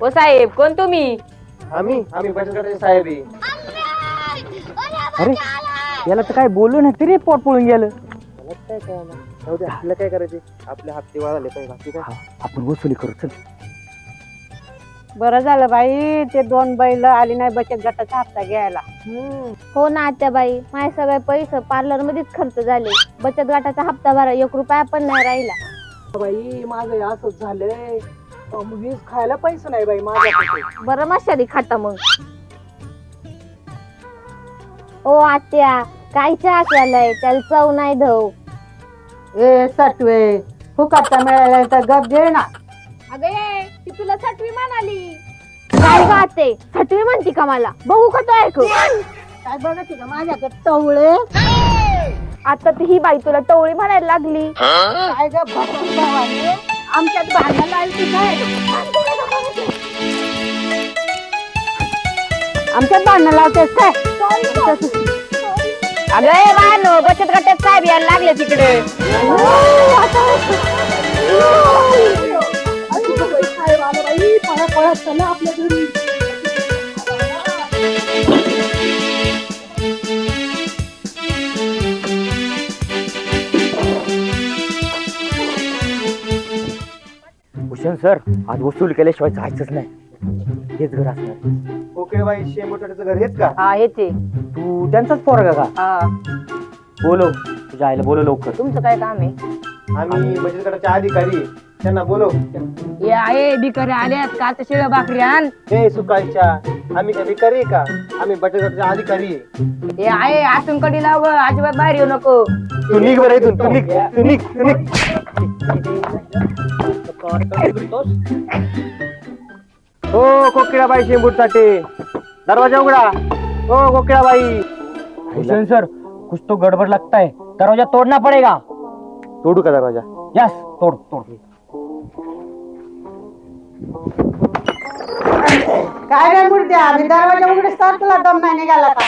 ओ साहेब, कोण तुम्ही? आम्ही बचत गटाचे साहेब आहे. अरे याला तर काय बोललो नाही तरी पोट पळून गेलं. मला काय कळलं? जाऊ दे, आपल्याला काय करायचे? आपले हप्ते वाढले पाहिजे, बाकी काय? आपण वसुली करू चल. बरं झालं बाई, ते 2 बैल आली नाही बचत गटाचा हप्ता घ्यायला. हो ना आत्याबाई, माझे सगळे पैसे पार्लर मध्येच खर्च झाले. बचत गटाचा हप्ता भरा 1 रुपया पण नाही राहिला. बाई माझं असंच झालंय, वीज खायला पैसे नाही बाई माझ्याकडे. बरं मशाली खाता मग. ओ आत्या, काय चहा केलाय? त्याला चव नाही धव. ए सटवे, फुकटचा मिळाला तर गप घे ना. अगं ये, ती तुला 6वी म्हणाली. काय गाते 6वी म्हणती का मला? बघू का तो ऐकू. काय बघत का माझ्याकडे टवळे? आता ती ही बाई तुला टवळी म्हणायला लागली. काय ग भावाने, आमच्यात भांडण लावली काय? आमच्यात भांडण लावतेस काय? अगं ए बानो, बचत गटात साहेब यायला लागले तिकडे. आपल्या घरी भूषण सर, आज वसुली केल्याशिवाय जायचंच नाही. हेच घर असणार. ओके बाई, शेंबोटाचं घर हेच का? हा हेच आहे. तू त्यांचाच पोरगा का? हा, बोलव तुझ्या आईला, बोलव लवकर. तुमचं काय काम आहे? आम्ही बचत गटाचे अधिकारी आहे. त्यांना बोलव. ये आहे भिकारी आल्यात, काल शिळ भाकरी आण. हे सुकायच्या, आम्ही काय भिकारी आहे का? आम्ही बचत गटाचे अधिकारी आहे. हे आहे आतून कडी लाव, अजिबात बाहेर येऊ नको. तू निघ बरं इथून, तू निघ, तू निघ, तू निघ. हो कोकिळाबाई शेंबूट साठी दरवाजा उघडा. हो कोकिळाबाई. भूषण सर, कुछ तो गडबड लगता है. दरवाजा तोड़ना पड़ेगा. तोडू का दरवाजा? यस, तोड़ तोड़. काय नाही मुर्द्या, आम्ही दरवाजा उघडेच तर तुला दम नाही निघाला का?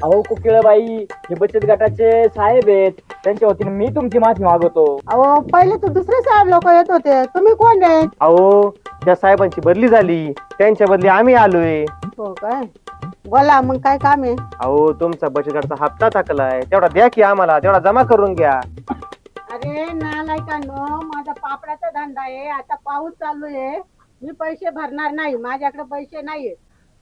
अहो कोकिळाबाई, हे बचत गटाचे साहेब आहेत. त्यांच्या वतीने मी तुमची माफी मागवतो. अहो पहिले तर दुसरे साहेब लोक येत होते, तुम्ही कोण आहे? अहो त्या साहेबांची बदली झाली, त्यांच्या बदली आम्ही आलोय. हो काय? बोला मग काय काम आहे? अहो तुमचा बचत गटाचा हप्ता थकलाय, तेवढा द्या की आम्हाला, तेवढा जमा करून घ्या. अरे नालायकांनो, माझा पापडाचा धंदा आहे, आता पाऊस चालू आहे, मी पैसे भरणार नाही, माझ्याकडे पैसे नाहीये.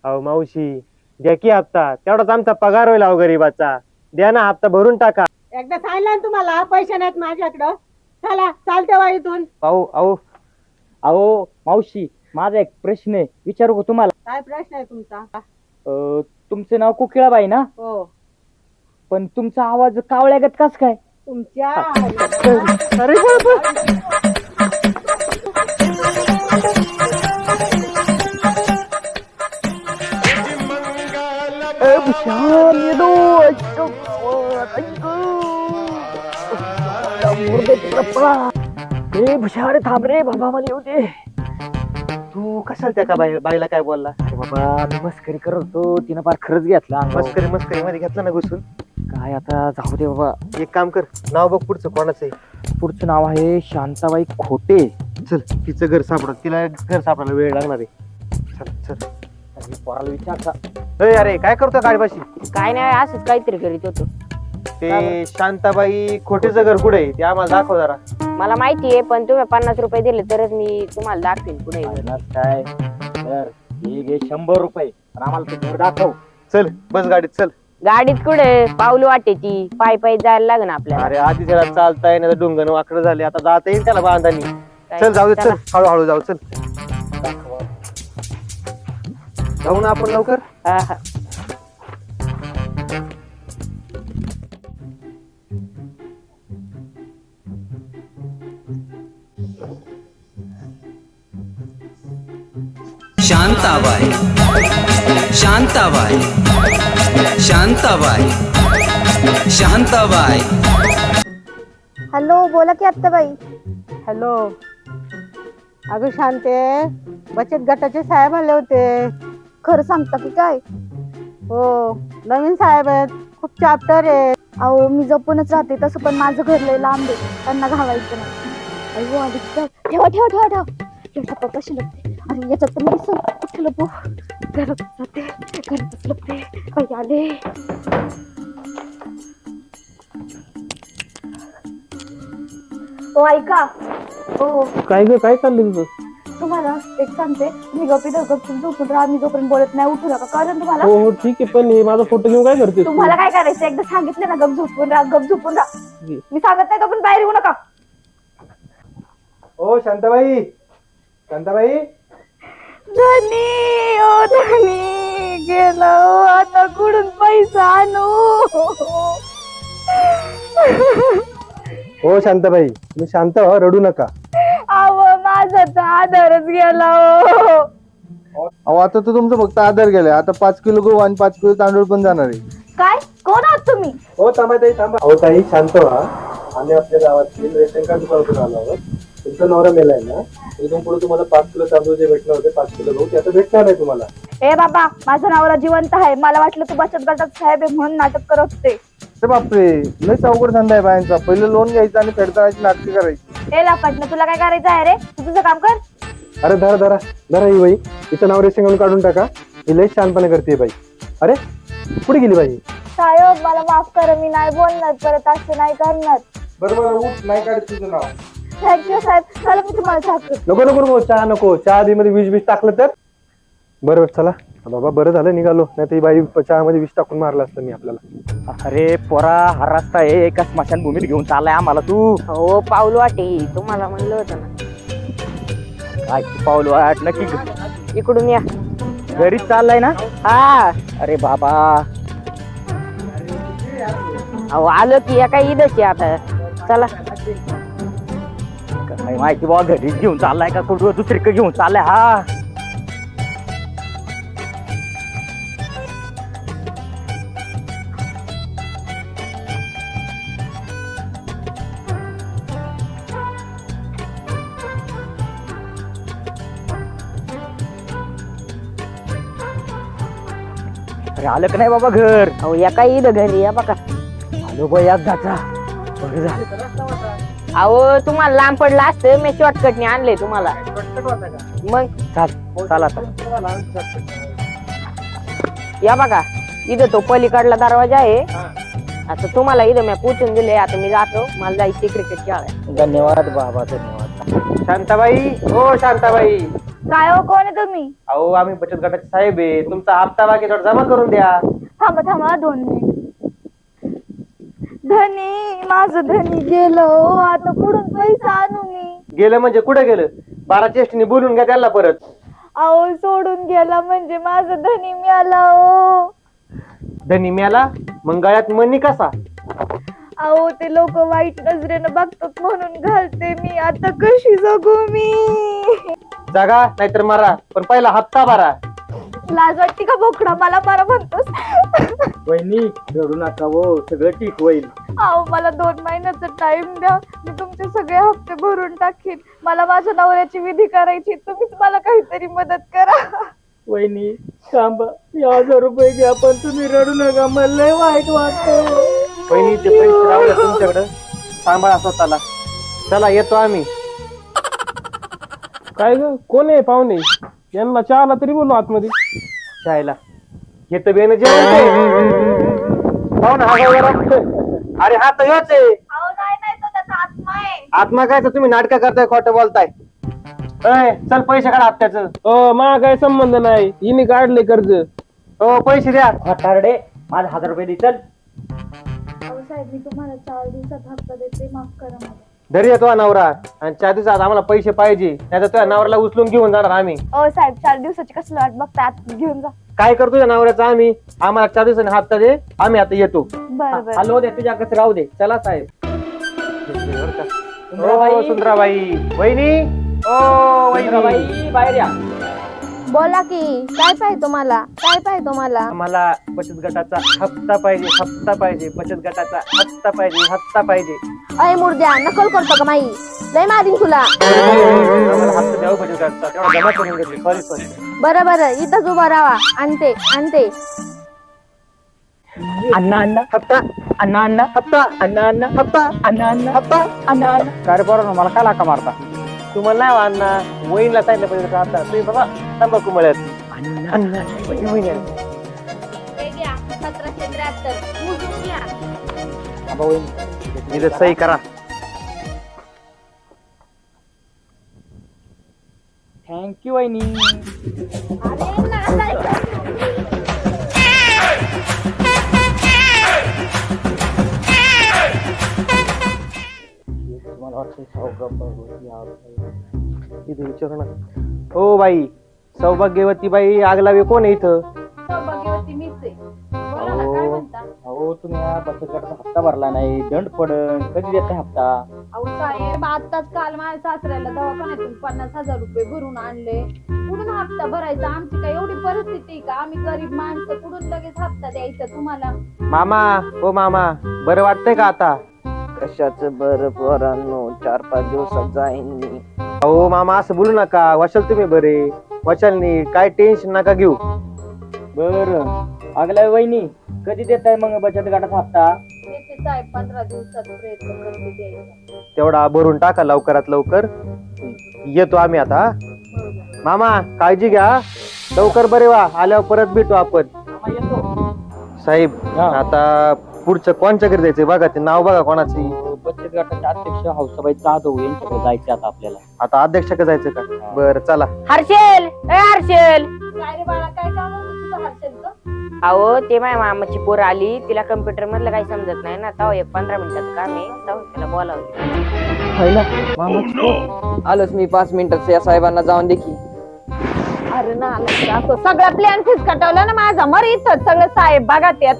अहो मावशी, द्या की हप्ता, तेवढाच आमचा पगार होईल. अहो गरीबाचा द्या ना, हप्ता भरून टाका. एकदा सांगितलं ना तुम्हाला, पैसे नाहीत माझ्याकडं. चला चालते वा इथून. अहो अहो अहो मावशी, माझा एक प्रश्न आहे, विचारू का तुम्हाला? काय प्रश्न आहे तुमचा? तुमचं नाव कोकिळाबाई ना? हो. पण तुमचा आवाज कावळ्यागत कस काय? तुमच्या अरे भुशार थांब रे बाबा, मला येऊ दे. तू कशाला त्या का बाईला काय बोलला? अरे बाबा, मी मस्करी करत होतो, तिनं फार खरंच घेतला अंगावर. मस्करी मध्ये घेतला ना घुसून. काय आता जाऊ दे बाबा. एक काम कर, नाव बघ पुढचं कोणाचं आहे. पुढचं नाव आहे शांताबाई खोटे. चल, तिचं घर सापडत, तिला घर सापडायला वेळ लागणार आहे. चल चल. अरे पोराला विचारता. अरे काय करतो गाडीपाशी? काय नाही, असंच काहीतरी करीत होतो. ते शांताबाई खोटेचं घर कुठे आहे ते आम्हाला दाखव जरा. मला माहिती आहे, पण तुम्ही 50 रुपये दिले तरच मी तुम्हाला दाखवेन पुढे. काय तर हे घे 100 रुपये, आणि आम्हाला ते घर दाखव. चल बस गाडीत चल. गाडीत कुठे पाऊल वाटेची, पायी पायी जायला लागेल आपल्याला. अरे आधी त्याला चालता येण्याचं डोंगण वाकडं झाले, आता जाता येईल त्याला बांधानी. चल जाऊ दे, चल हळूहळू जाऊ. चल जाऊ ना आपण लवकर. हा हा. शांताबाई, शांताबाई, शांताबाई, शांताबाई. हॅलो, बोला की आत्याबाई. हॅलो. अगं शांते, बचत गटाचे साहेब आले होते. खरं सांगता की काय? हो, नवीन साहेब आहेत, खूप चॅप्टर आहे. अहो मी जपूनच राहते तसं, पण माझं घर लय लांब आहे, त्यांना घावायचं नाही. अयो आधी ठेवा ठेवा ठेवा ठेवा. पप्पा कशी लपते? अरे याच्यात तर मी दिसत कुठे लपू? घरात जाते, घरातच लपते. बाई आले. हो ऐका. हो काय ग, काय चाललंय तुझं? तुम्हाला एक सांगते, तुम्ही गपचूप झोपून राहा. मी जोपर्यंत बोलत नाही उठू नका. कळलं तुम्हाला? हो हो ठीक आहे, पण हे माझा फोटो घेऊन काय करते? तुम्हाला काय करायचं? एकदा सांगितलं ना, गप झोपून राहा, गप झोपून राहा. मी सांगत नाही तो पण बाहेर येऊ नका. ओ शांताबाई, शांताबाई. धनी ओ धनी गेलो, आता कुठून पैसा आणू? हो शांताबाई, तुम्ही शांत व्हा, रडू नका. अव माझा तर आधारच गेला. अहो आता तर तुमचं फक्त आधार गेलाय. आता 5 किलो गहू आणि 5 किलो तांदूळ पण जाणार आहे. काय? कोण आहात तुम्ही? हो थांबा ताई, थांबा. हो ताई शांत व्हा. आम्ही आपल्या गावातील रेशन कार्ड दुकानातून आलो आहोत. तुमचा नवरा मेलाय ना, इथून पुढे तुम्हाला 5 किलो तांदूळ जे भेटणार होते, 5 किलो गहू, ते आता भेटणार नाही तुम्हाला. ए बाबा, माझा नवरा जिवंत आहे. मला वाटलं तू बचत गटात साहेब आहे म्हणून नाटक करत होते. अरे बापरे, लयच अवघड धंदा आहे बायांचा. पहिलं लोन घ्यायचं आणि फेडतानाची नाटकी करायची. ए लापाटनं, तुला काय करायचं आहे रे? तू तुझं काम कर. अरे धरा धरा धरा ही बाई, तिचं नाव रेशन कार्ड काढून टाका. ही लयच शानपणे करते बाई. अरे कुठे गेली बाई? साहेब मला माफ करा, मी नाही बोलणार परत, असं नाही करणार. बरोबर, उठ, नाही काढत तुझं नाव. थँक्यू साहेब. चला मी तुम्हाला सांगतो. नको नको नको, चहा नको. चहा आधी मध्ये विष टाकलं तर बरं. चला बाबा, बरं झालं निघालो, नाही तर बाई चहामध्ये विष टाकून मारलं असतं मी आपल्याला. अरे पोरा, हा रस्ता आहे एका स्मशानभूमीत घेऊन चाललाय आम्हाला तू. हो पाऊल वाटे, तुम्हाला म्हणलं होतं ना. काय पाऊल वाट नक्की इकडून या. घरीच चाललाय ना? हा अरे बाबा, अहो आलो की या काही इथंच आहे आता. चला. काय माहिती बाबा, घरीच घेऊन चाललाय का कुठं दुसरीकडे घेऊन चाललाय हा? अरे आलं का नाही बाबा घर? अहो या काही इथं घरी या बघा. आलो बाई अपघाता. बरं झालं. अहो तुम्हाला लांब पडलं असतं, मी शॉर्टकटने आणले तुम्हाला. मग चाल आता. या बघा, इथं तो पलीकडला दरवाजा आहे. आता तुम्हाला इथं मी पोचून दिले. आता मी जातो, मला जायची क्रिकेट खेळायला. धन्यवाद बाबा, धन्यवाद. शांताबाई, हो शांताबाई. काय हो, कोण आहे तुम्ही? अहो आम्ही बचत गटाचे साहेब आहे. तुमचा हप्ता बाकी थोडा जमा करून द्या. थांबा थांबा 2 मिनिट. धनी, माझं धनी गेलं, आता कुठून पैसा आणू मी? गेलं म्हणजे कुठे गेलं? 12 चेष्टीने बोलून घ्या त्याला परत. अहो सोडून गेला म्हणजे माझं धनी मिळाला. हो धनी मेला, मग गळ्यात मनी कसा? अहो ते लोक वाईट नजरेनं बघतात म्हणून घालते मी. आता कशी जगू मी? जागा नाहीतर मारा, पण पहिला हप्ता भरा. लाज वाटते का बोकडा? मला मारा म्हणतोस? वहिनी रडू नका हो, सगळं ठीक होईल. अहो मला 2 महिन्याचा टाइम द्या, मी तुमचे सगळे हप्ते भरून टाकीन. मला माझ्या नवऱ्याची विधी करायची, तुम्हीच मला काहीतरी मदत करा. वहिनी थांबा, 1000 रुपये घ्या, पण तुम्ही रडू नका, मला लय वाईट वाटतं. पहिली ते पैसे राहू द्या तुमच्याकडं, सांभाळा स्वतःला. चला येतो आम्ही. काय ग, कोण आहे पाहुणे? यांना चहाला तरी बोलू आतमध्ये. शाळेला येतं बेन जेवण पाहून हा जरा. अरे हा तर हेच आहे. अहो नाही तो त्याचा आत्मा आहे. आत्मा काय तर तुम्ही नाटक करताय, खोटं बोलताय. चल पैसे काढा हप्त्याचं. मा काय संबंध नाही, हिने काढले कर्ज. हो पैसे द्या. हटारडे, माझा 1000 रुपये दे चल. अहो साहेब, मी तुम्हाला 4 दिवसात हप्ता देते, माफ करा मला. घरी येतो नवरा, आणि 4 दिवसात आम्हाला पैसे पाहिजे, नाही तर तुझ्या नवऱ्याला उचलून घेऊन जाणार आम्ही. अहो साहेब, 4 दिवसाची कसली वाट बघता, आत घेऊन जा. काय करतो तुझ्या नवऱ्याचा आम्ही? आम्हाला 4 दिवसांनी हप्ता दे, आम्ही आता येतो. बरं बरं. हॅलो दे, तुझ्या कसं राहू दे. चला साहेब. सुंदराबाई, वहिनी, ओ वहिनी, बाई बाहेर या. बोला की, काय पाहिजे तुम्हाला? काय पाहिजे तुम्हाला? आम्हाला बचत गटाचा हप्ता पाहिजे, हप्ता पाहिजे, बचत गटाचा हप्ता पाहिजे, हप्ता पाहिजे. अय मुर्द्या, नकल करतो का माई? लय मारीन तुला. आम्हाला हप्ता द्यावं बचत गटाचा, तेवढा जमा करून घेतली. सॉरी. बरं इथंच उभा राहा. आणते. अण्णा हप्ता, हप्ता हप्ता, अण्णा हप्ता, अण्णा हप्ता. अण्णा. काय रे बरं, मला काय लाका मारता? तुम्हाला नाही अण्णा वहिनीला सांगितलं पाहिजे का आता तुम्ही बाबा तंबाखू मळ्यात अण्णा वहिनी आली. हे घ्या 1773 मोजून घ्या. आबा वहिनी इथं सही करा. थँक्यू वहिनी. अरे नालायक. तुम्हाला वाटतं इथं विचारू ना. हो बाई सौभाग्यवती बाई आगलावे कोण आहे इथं? सौभाग्यवती मीच आहे. बोला ना, काय म्हणता? अहो तुम्ही या बचत गटाचा हप्ता भरला नाही, दंड पडन. कधी देताय हप्ता? अहो साहेब, आताच काल माझ्या सासऱ्याला दवाखान्यातून 50,000 रुपये भरून आणले. कुठून हप्ता भरायचा? आमची काय एवढी परिस्थिती आहे का? आम्ही गरीब माणसं, कुठून लगेच हप्ता द्यायचा तुम्हाला? मामा हो मामा बरं वाटतंय का आता? कशाचं बरं पोरांनो, 4-5 दिवसात जाईन मी. अहो मामा असं बोलू नका. वशाल तुम्ही बरे वशालनी काय टेन्शन नका घेऊ. बर आगला वहिनी कधी देताय मग बचत गटाचा हप्ता? देते साहेब, 15 दिवसात प्रयत्न करते द्यायचा. तेवढा भरून टाका लवकरात लवकर. येतो आम्ही आता. मामा काळजी घ्या. लवकर बरे व्हा. आल्यावर परत भेटू आपण. साहेब आता पुढचं कोणच्या घरी जायचंय बघा. ते नाव बघा कोणाची. बचत गटाचे अध्यक्ष हौसाबाई जाधव यांच्याकडे जायचे आता आपल्याला. आता अध्यक्षाकडे जायचं का? बरं चला. हर्षेल ए हर्षेल. काय रे बाळा, काय काम होतं तुझं हर्षलचं? अहो ते माझ्या मामाची पोर आली. तिला कम्प्युटर मधलं काही समजत नाही ना. तेव्हा एक 15 मिनिटाचं काम आहे. तेव्हा तिला बोलावलं. आलोच मी 5 मिनिटात या साहेबांना जाऊन देखी. अरे ना असं सगळं प्लॅन फिसकटवलं ना माझा. मर इथं सगळं साहेब बघा त्यात.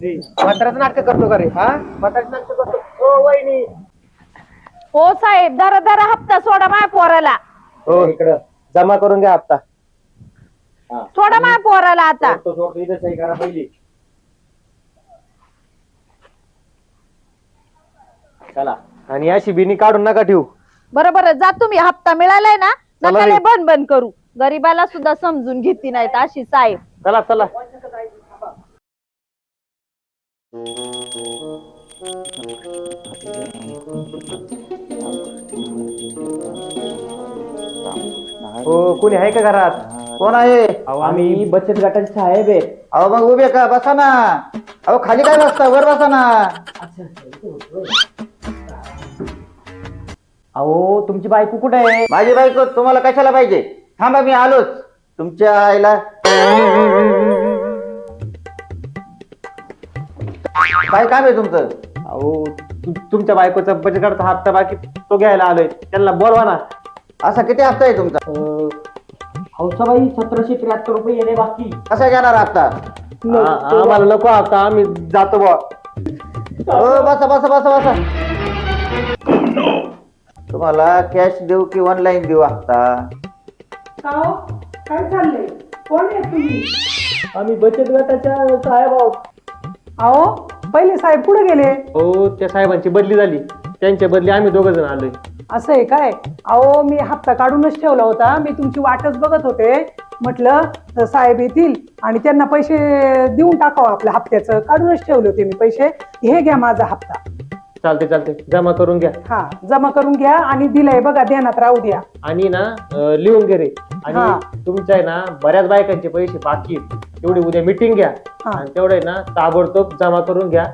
म्हाताराचं नाटक करतो का रे? हा म्हाताराचं नाटक करतो. हो वहिनी. हो साहेब, दरा हप्ता सोडा माझ्या पोराला. हो इकडं जमा करून घ्या हप्ता. सोडा माझ्या पोराला आता. इथं सही करा पहिली. चला. आणि अशी बिनी काढून नका ठेवू. बरोबर, जा तुम्ही. हप्ता मिळालाय ना, चला नका रे. लय बन करू. गरीबाला सुद्धा समजून घेती नाहीत अशी साहेब. चला चला. हो कोणी आहे का घरात? कोण आहे? आम्ही बचत गटाचे साहेब आहेत. अहो मग उभे का बसा ना. अहो खाली काय बसता, वर बसा ना. अहो तुमची बायको कुठे आहे? माझी बायको तुम्हाला कशाला पाहिजे? थांबा मी आलोच. तुमच्या आईला काय काम आहे तुमचं? अहो तुमच्या बायकोचा बचत गटाचा हप्ता बाकी तो घ्यायला आलोय. त्यांना बोलवा ना. असा किती हप्ता आहे तुमचा? हौसाबाई 1773 रुपये येणे बाकी. कसा घेणार हप्ता? आम्हाला नको हप्ता. आम्ही जातो बा. हो बसा बसा बसा बसा. तुम्हाला कॅश देऊ की ऑनलाईन देऊ हप्ता? काय चाललंय? कोण आहे तुम्ही? आम्ही बचत गटाच्या साहेब आहोत. अहो पहिले साहेब कुठे गेले? हो त्या साहेबांची बदली झाली. त्यांच्या बदली आम्ही 2 जण आलोय. असं आहे काय? अहो मी हप्ता काढूनच ठेवला होता. मी तुमची वाटच बघत होते. म्हटलं साहेब येतील आणि त्यांना पैसे देऊन टाकावं. आपल्या हप्त्याचं काढूनच ठेवले होते मी पैसे. हे घ्या माझा हप्ता. चालते चालते जमा करून घ्या. हा जमा करून घ्या आणि दिलाय बघा, ध्यानात राहू द्या. आणि ना लिहून घे रे. हा. आणि तुमच्या आहे ना बऱ्याच बायकांचे पैसे बाकी आहेत. तेवढी उद्या मीटिंग घ्या. हा. आणि तेवढे ना ताबडतोब जमा करून घ्या.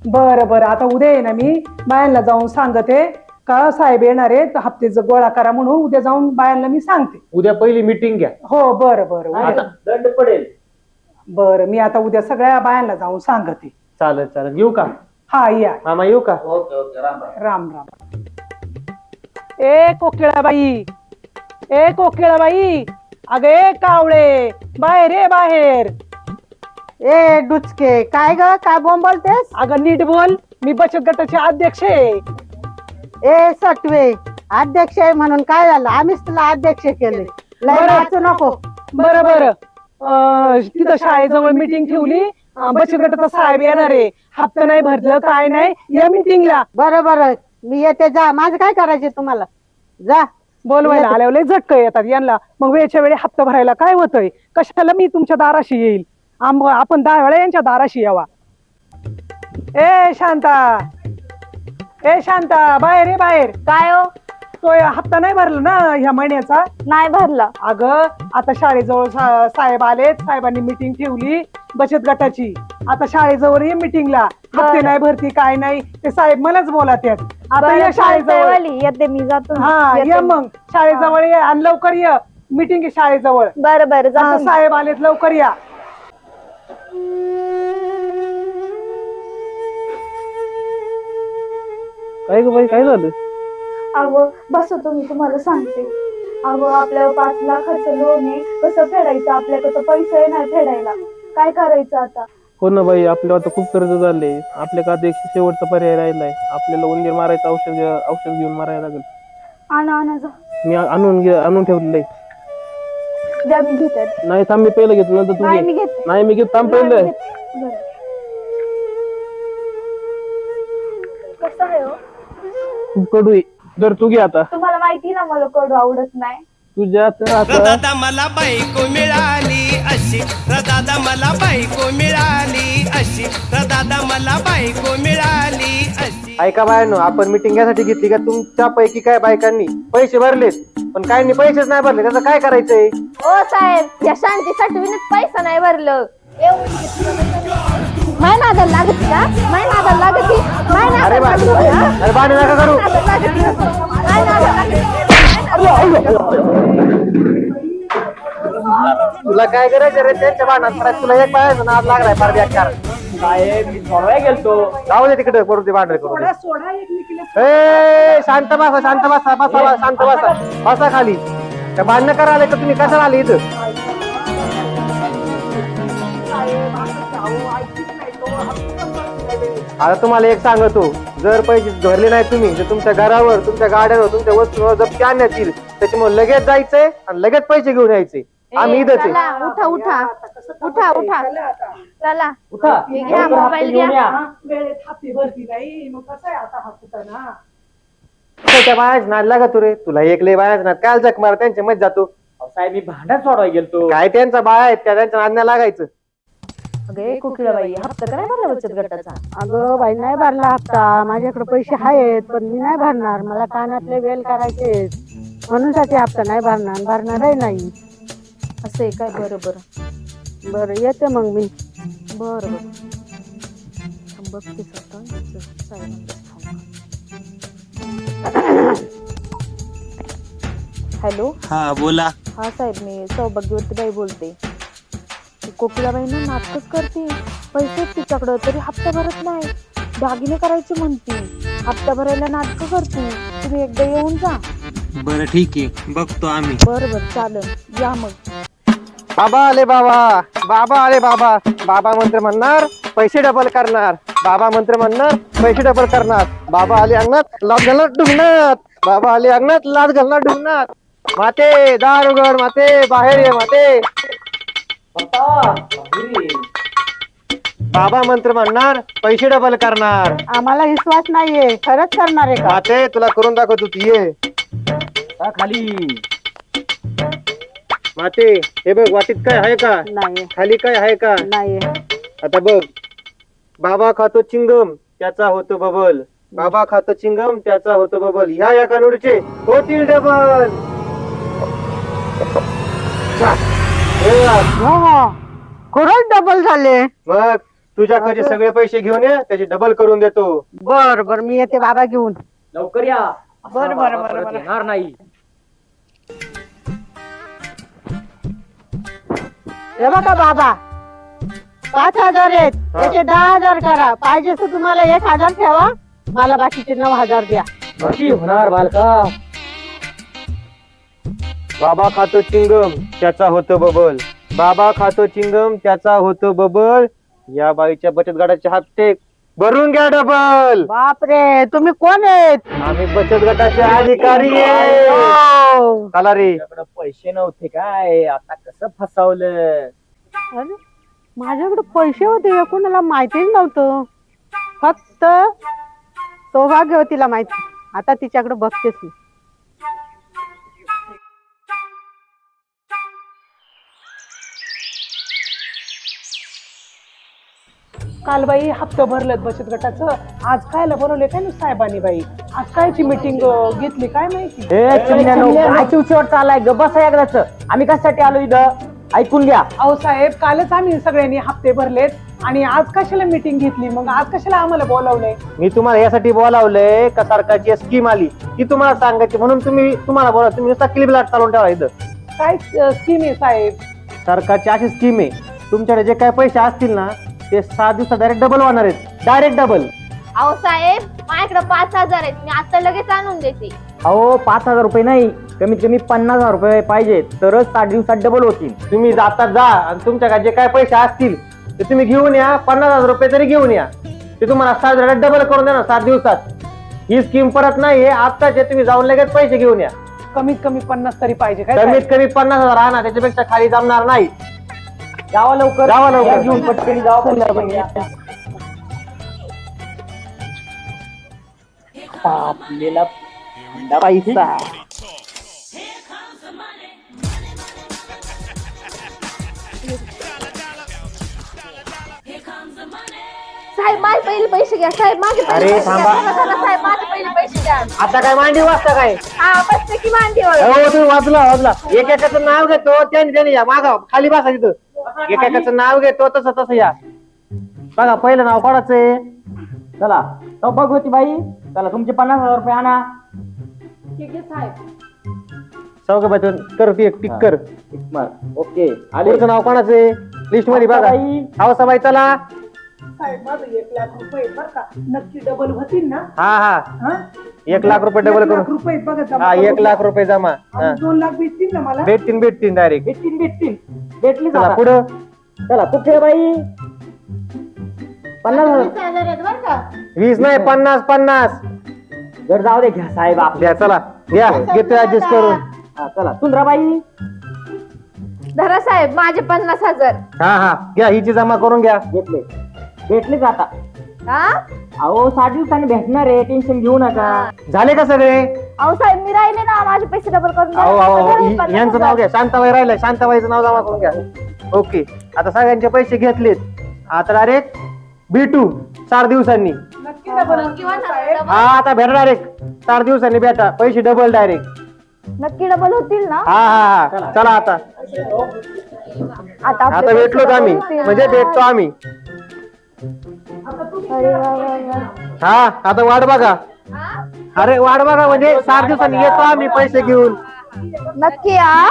बरं आता उद्या आहे ना मी बायांना जाऊन सांगते का साहेब येणार आहेत, हप्त्याचं गोळा करा म्हणून. उद्या जाऊन बायांना मी सांगते. उद्या पहिली मीटिंग घ्या. हो बरं आता दंड पडेल. बरं मी आता उद्या सगळ्या बायांना जाऊन सांगते. चालेल येऊ का? हा या. मामा येऊ का? Okay okay Ram Ram. राम. ए कोकिळाबाई, ए कोकिळाबाई, अगे कावळे, बाहेर ये बाहेर. ए डुचके, काय ग काय बोंबलतेस? अगं नीट बोल. मी बचत गटाचे अध्यक्ष आहे. ए सटवे, अध्यक्ष आहे म्हणून काय झालं? आम्हीच तुला अध्यक्ष केले. लय बरं. नाचू नको. बरं तिथं शाळेजवळ मीटिंग ठेवली. बचत गटाचा साहेब येणार आहे. हप्ता नाही भरलं काय नाही या मीटिंगला. बरं मी येते. जा. माझं काय करायचे तुम्हाला? जा. बोलवायला आल्यावर लय झटक येतात यांना. मग वेळच्या वेळी हप्ता भरायला काय होतंय? कशाला मी तुमच्या दाराशी येईल? आपण 10 वेळा यांच्या दाराशी यावा. ए शांता, बाहेर ये बाहेर. काय हो? तो हप्ता नाही भरला ना ह्या महिन्याचा? नाही भरला. अगं आता शाळेजवळ साहेब आलेत, साहेबांनी मिटिंग ठेवली बचत गटाची. आता शाळेजवळ ये मिटिंगला. हप्ते नाही भरती काय नाही ते साहेब मलाच बोलात्यात. आता ये शाळेजवळ. येते मी जातो. हा ये मग शाळेजवळ ये आणि लवकर ये. मिटिंग आहे शाळेजवळ. बरं बरं हा, साहेब आलेत लवकर या. काय ग बाई काय झालं? अहो बस तुम्ही तुम्हाला सांगते. अहो आपल्यावर 5 लाखाचं लोन आहे, कसं फेडायचं? आपल्याकडे पैसे नाही फेडायला, काय करायचं आता? हो ना बाई, आपल्यावर आता खूप कर्ज झाले. आपल्या का शेवटचा पर्याय राहिलाय. आपल्याला उंदीर मारायचं औषध घेऊन मारायला लागेल. आणा जा. मी आणून ठेवलेलं आहे. द्या मी घेते. नाही थांब, मी पहिलं घेतो नंतर तू नाही घे. मी घेते. नाही मी घेतो, थांब पहिलं. कसं आहे हो? खूप कडू आहे. जर तू घे आता. तुम्हाला माहिती ना मला कडू आवडत नाही. तुझ्या तर आता दादा मला बायको मिळाली अशी, दादा मला बायको मिळाली अशी, दादा मला बायको मिळाली अशी. ऐका बायांनो, आपण मिटिंग यासाठी घेतली का तुमच्यापैकी काय बायकांनी पैसे भरलेत पण काहींनी पैसेच नाही भरले, त्याचं काय करायचंय? ओ साहेब, या शांतीसाठी पैसा नाही भरलं. माय नादाला लागत का? माय नादाला लागत की? माय अरे बा, अरे भांडण नका करू. तुला काय करायचं रे त्यांच्या भांडणात करायचं? तुला एक बायाचा नाद लागलाय फार बेकार. साहेब मी सोडवाय गेलतो. जाऊ दे तिकडे, करू दे भांडण करू दे. सोडा एकमेकीला. ए शांत बसा, शांत बसा, बसा शांत बसा, बसा खाली. त्या भांडणं करा आले तर तुम्ही कशाला आले इथं? आता तुम्हाला एक सांगतो, जर पैसे भरले नाही तुम्ही तर तुमच्या घरावर, तुमच्या गाड्यांवर, तुमच्या वस्तूंवर जप्ती आणण्यात येईल. त्याच्यामुळे लगेच जायचंय आणि लगेच पैसे घेऊन यायचे. आम्ही इथंच आहे. उठा उठा उठा उठा चला. उठा. हे घ्या, मोबाईल घेऊन घ्या. या. वेळेत हप्ते भरती नाही मग कसं आहे आता हा कुठं ना. त्या बायाच नाद लागा तू रे. तुला एक लय बायाच नाद काय जग मार त्यांच्या मध्ये जातो. अहो, साहेब मी भांडण सोडवाय गेलतो. काय त्यांचा बाया आहेत त्या, त्यांच्या नाद नाही लागायचं. अगे कुकिळाबाई, हप्ता काय भरला बचत गटाचा? अगं बाई नाही भरला हप्ता. माझ्याकडे पैसे आहेत पण मी नाही भरणार. मला कानातले वेल करायचे म्हणून साठी हप्ता नाही भरणारही नाही. असं आहे काय? बरं बरं बरं येते मग मी. बरं बरं बघतेच आता. साहेबांना फोन कर. हॅलो. हा बोला. हा साहेब, मी सौभाग्यवती बाई बोलते. कोकिलाबाईनं नाटकच करते. पैसे तिच्याकडं तरी हप्ता भरत नाही. दागिने करायचे म्हणते, हप्ता भरायला नाटक करते. तुम्ही एकदा येऊन जा. बरं ठीक आहे, बघतो आम्ही. बरं बरं चालेल, या मग. बाबा आले बाबा, बाबा आले बाबा. बाबा मंत्र म्हणणार पैसे डबल करणार. बाबा मंत्र म्हणणार पैसे डबल करणार. बाबा आले अंगणात लाद घालणार डुंगणात. बाबा आले अंगणात लाद घालणार डुंगणात. माते दार उघड, माते बाहेर ये माते. बाबा मंत्र म्हणणार पैसे डबल करणार. आम्हाला विश्वास नाहीये, खरंच करणार आहे का? माते तुला करून दाखवतो, तू ये खाली. माते. हे बघ वाटीत काय आहे का? नाही खाली काय आहे का? नाही. आता बघ, बाबा खातो चिंगम त्याचा होतो बबल. बाबा खातो चिंगम त्याचा होतो बबल. ह्या या कानूडचे होतील डबल. खरंच डबल झाले. मग तुझ्याकडे सगळे पैसे घेऊन ये, त्याचे डबल करून देतो. बर बर मी येते बाबा घेऊन. लवकर या. बरं, बरं, बरं, परत बरं. येणार नाही. हे बघा बाबा, 5,000 आहेत. त्याचे 10,000 करा. पाहिजे तर तुम्हाला 1,000 ठेवा. मला बाकीचे 9,000 द्या. कशी होणार बालका? बाबा खातो चिंगम त्याचा होतो बबल. बाबा खातो चिंगम त्याचा होतो बबल. या बाईच्या बचत गटाचे हप्ते भरून घ्या डबल. बापरे, तुम्ही कोण आहेत? आम्ही बचत गटाचे अधिकारी आहे. हो. चला रे. तुझ्याकडे पैसे नव्हते काय? आता कसं फसवलं? अरे, माझ्याकडे पैसे होते हे कोणाला माहितीच नव्हतं. फक्त सौभाग्यवतीला माहिती. आता तिच्याकडे बघतेच मी. काल बाई हप्ता भरलेत बचत गटाचं. आज खायला बनवले काय ना साहेबांनी बाई. आज कायची मीटिंग घेतली काय माहिती? काय चिवचिवाट चाललाय ग बसा एकदाच. आम्ही कशासाठी आलो इथं ऐकून घ्या. अहो साहेब, कालच आम्ही सगळ्यांनी हप्ते भरलेत आणि आज कशाला मीटिंग घेतली? मग आज कशाला आम्हाला बोलावलंय? मी तुम्हाला यासाठी बोलावलंय का सरकारची स्कीम आली ती तुम्हाला सांगायची म्हणून तुम्हाला बोला. तुम्ही नुसता क्लिपलाट चालवून ठेवा इथं. काय स्कीम आहे साहेब? सरकारची अशी स्कीम आहे, तुमच्याकडे जे काय पैसे असतील ना ते 7 दिवसात डायरेक्ट डबल होणार आहेत. Direct double. अहो साहेब, माझ्याकडे 5,000 आहेत, मी आता लगेच आणून देते. अहो 5,000 रुपये नाही, कमीत कमी 50,000 रुपये पाहिजे तरच 60 दिवसात डबल होतील. तुम्ही जातात जा आणि तुमच्याकडे जे काय पैसे असतील ते तुम्ही घेऊन या. 50,000 रुपये तरी घेऊन या. ते तुम्हाला 7 डबल करून देणार 7 दिवसात. ही स्कीम परत नाही आहे, आत्ताचे तुम्ही जाऊन लगेच पैसे घेऊन या. कमीत कमी 50 तरी पाहिजे काय कमीत साहेब? कमी 50,000 आणा, त्याच्यापेक्षा खाली जमणार नाही. जावा लवकर, जावा लवकर. या घेऊन पटकन जावा पटकन. आपल्याला पैसा साहेब माझे पहिले पैसे घ्या. साहेब माझे पहिले अरे, पैसे घ्या. थांबा. चला, चला, साहेब माझे पहिले पैसे द्या. आता काय मांडी वाजता काय? हा बसते की मांडीवर. हो तुम्ही वाचला. एकेकाचं नाव घेतो त्याने या मागा खाली बसा तिथं. एकेकाचं नाव घेतो तसं या. बघा पहिलं नाव कोणाचं आहे? चला तो भगवती बाई, चला तुमचे 50,000 रुपये आणा. ठीक आहे साहेब. चौघ कर टिक कर. ओके आले. पुढचं नाव कोणाचं आहे लिस्ट मध्ये बघा. बाई. हौसाबाई चला. साहेब माझं 1,00,000 रुपये बरं का, नक्की डबल होतील ना? हा हा हा? 1,00,000 रुपये डबल 1,00,000 करून. रुपये बघा जमा हा करून. 1,00,000 रुपये जमा. हा. 2,00,000 भेटतील ना मला? भेटतील डायरेक्ट. भेटली चला चला पुढं. चला कुठे बाई 50,000 20,000 आहेत बरं का. 20 नाही 50. घर जाऊ दे घ्या साहेब आपल्या. घ्या चला घ्या घेतो ऍडजस्ट करून. चला सुंदराबाई धरा साहेब माझे 50,000. हा घ्या हिची जमा करून घ्या. भेटलेच आता. हा अहो 60 दिवसांनी भेटणार आहे, टेन्शन घेऊ नका. झाले का सगळे? अहो साहेब मी राहिले ना, माझे पैसे डबल करून द्या. अहो यांचं नाव घ्या. शांताबाई राहिलंय, शांताबाईचं नाव जमा करून घ्या. ओके आता सगळ्यांचे पैसे घेतलेत. आता डायरेक्ट भेटू 4 दिवसांनी. नक्की डबल होतील ना साहेब? हा आता भेटा डायरेक्ट 4 दिवसांनी भेटा. पैसे डबल डायरेक्ट. नक्की डबल होतील ना? हा चला आता. आता आता भेटलोच आम्ही म्हणजे भेटतो आम्ही. अरे वा वा वा. हा आता वाट बघा. अरे वाट बघा म्हणजे 4 दिवसांनी येतो आम्ही पैसे घेऊन. नक्की हा.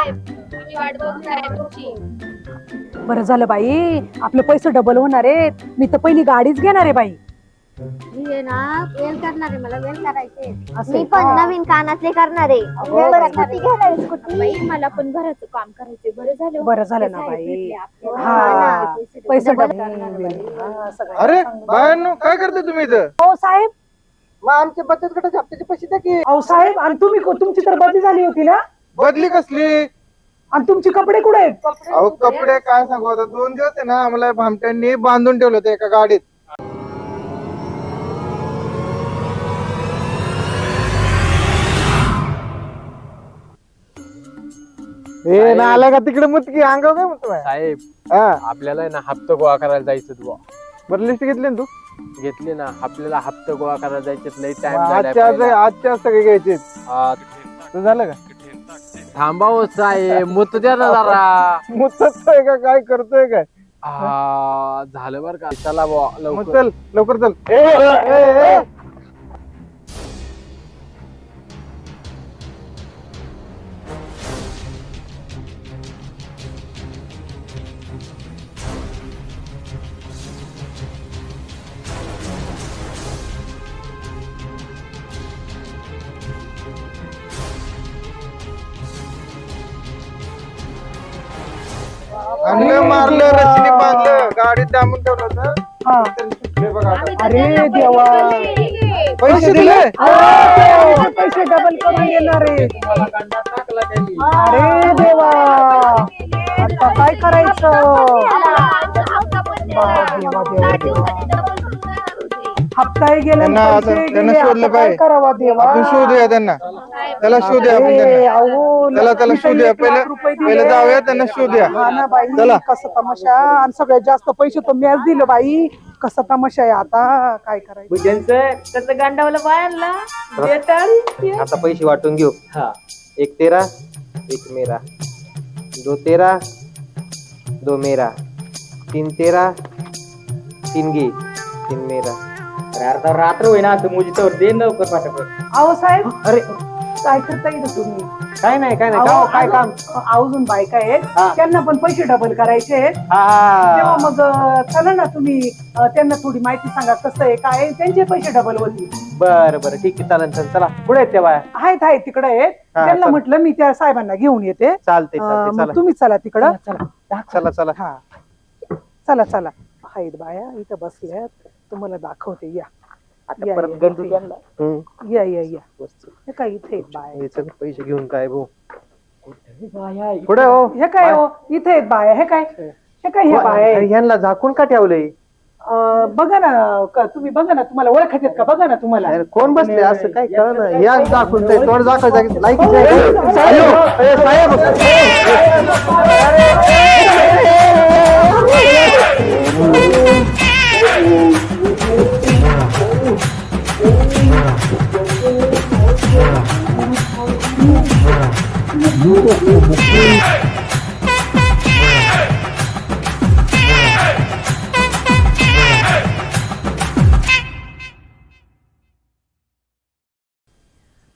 बरं झालं बाई, आपले पैसे डबल होणार आहेत. मी तर पहिली गाडीच घेणार आहे बाई. मी ना वेल करणार आहे, मला वेल करायचे. असं मी आहे पण का? नवीन कानातले करणार आहे. स्कूटी घेणार आहे, स्कूटी. मला पण घराचं काम करायचंय. बरं झालं ना बाई. हा हा पैसे डबल. अरे बायांनो काय करते तुम्ही इथं? हो साहेब. मग आमचे बचत गटाचे हप्त्याचे पैसे द्या की. अहो साहेब, आणि तुमची तर बदली झाली होती ना? बदली कसली? आणि तुमचे कपडे कुठे आहेत? अहो कपडे काय सांगू आता, 2 दिवस आहे ना आम्हाला भामट्यांनी बांधून ठेवलं होतं एका गाडीत. ए ना आला का तिकडे मुतकी अंगाव काय म्हणतो साहेब हा आपल्याला आहे ना हप्ता गोळा करायला जायचं बुवा. बरं लिस्ट घेतली ना तू? घेतली ना आपल्याला हप्ता गोळा करायला जायचे लई आजच्या सगळे घ्यायचे. तुझं झालं का? थांबा हो साहेब मुत द्या ना जरा. मुततोय का काय करतोय काय? झालं बरं का. चला बुवा मग लवकर. चल लवकर चल. ए आणलं मारलं रस्सीने बांधलं गाडीत डांबून ठेवलं होतं. हा. हे बघा आता. अरे देवा. पैसे दिले? पैसे डबल करून येणार आहे. अरे देवा, आता काय करायचं? हप्ताही गेला, त्यांना आता- पैसेही त्यांना गेले. शोधलं आता काय पाहिजे. करावा देवा? आपण शोधूया त्यांना. त्याला शोधूया आपण अरे, त्यांना. अहो, त्याला मी शोधूया. 1,00,000 रुपये दिले. पहिलं जाऊया त्यांना शोधूया. हा ना बाई, चला. कसं तमाशा. आणि सगळ्यात जास्त पैसे तो मॅच दिलं बाई. कसा तमाशा आहे आता, काय करायचं. भुजनचं त्याचं गांडावलं बायांना देताल. आता पैसे वाटून घेऊ. हा 1 तेरा 1 मेरा, 2 तेरा 2 मेरा, 3 तेरा 3 घे 3 मेरा. अरे अर्धा रात्र होईना असं मुजीवर दे लवकर पाठवत. अहो साहेब, अरे काय करता येईल तुम्ही. काय नाही काय नाही अहो, काय काम. अजून बायका आहेत हा. त्यांना पण पैसे डबल करायचे आहेत. हा तेव्हा मग चला ना तुम्ही त्यांना थोडी माहिती सांगा कसं आहे काय आहे, त्यांचे पैसे डबल होतील. बरं बरं ठीक आहे चालेल चालेल. चला पुढे आहेत त्या बाया. आहेत तिकडे आहेत. हा, त्यांना चला. म्हटलं मी त्या साहेबांना घेऊन येते. चालते मग चालते चला तुम्ही चला तिकडं. चला चला. हा चला चला. आहेत बाया इथं बसल्यात, तुम्हाला दाखवते. या आता या, परत या, गंडू या. त्यांना. या या या. हे काय इथे आहेत बाया. हे चल, पैसे घेऊन काय भाऊ बाया, पुढे हो. हे काय हो, इथे आहेत बाया. हे काय हे बाया आहेत. अरे, ह्यांना झाकून का ठेवलंय. बघा ना तुम्ही बघा ना, तुम्हाला ओळखत आहेत का बघा ना तुम्हाला. अरे, कोण बसले असं काय कळ ना. या दाखवून तोंड दाखवायचं लाईक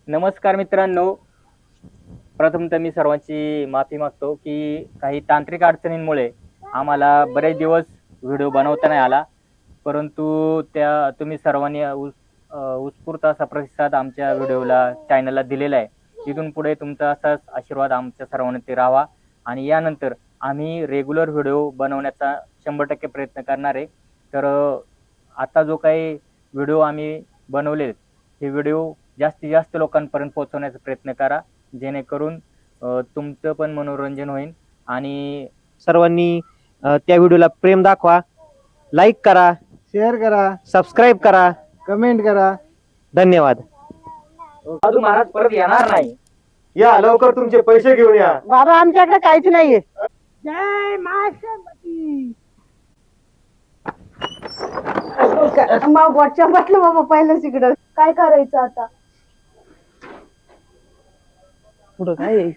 नमस्कार मित्रांनो, प्रथमतः मी सर्वांची माफी मागतो की काही तांत्रिक अडचणींमुळे आम्हाला बरेच दिवस व्हिडिओ बनवता नाही आला, परंतु त्या तुम्ही सर्वांनी उत्स्फूर्त असा प्रतिसाद आमच्या व्हिडिओला चॅनलला दिलेला आहे. इथून पुढे तुमचा असाच आशीर्वाद आमच्या सर्वांवरती राहावा आणि यानंतर आम्ही रेग्युलर व्हिडिओ बनवण्याचा 100% प्रयत्न करणार आहे. तर आता जो काही व्हिडिओ आम्ही बनवले हे व्हिडिओ जास्तीत जास्त लोकांपर्यंत पोहोचवण्याचा प्रयत्न करा, जेणेकरून तुमचं पण मनोरंजन होईल. आणि सर्वांनी त्या व्हिडिओला प्रेम दाखवा, लाईक करा, शेअर करा, सबस्क्राईब करा, कमेंट करा. धन्यवाद. साधू महाराज परत येणार नाही. या लवकर तुमचे पैसे घेऊन या. बाबा आमच्याकडे काहीच नाहीये. जय महाशक्ती. वरच्या बसलं बाबा पहिलंच इकडं. काय करायचं आता. पुढं काय आहे?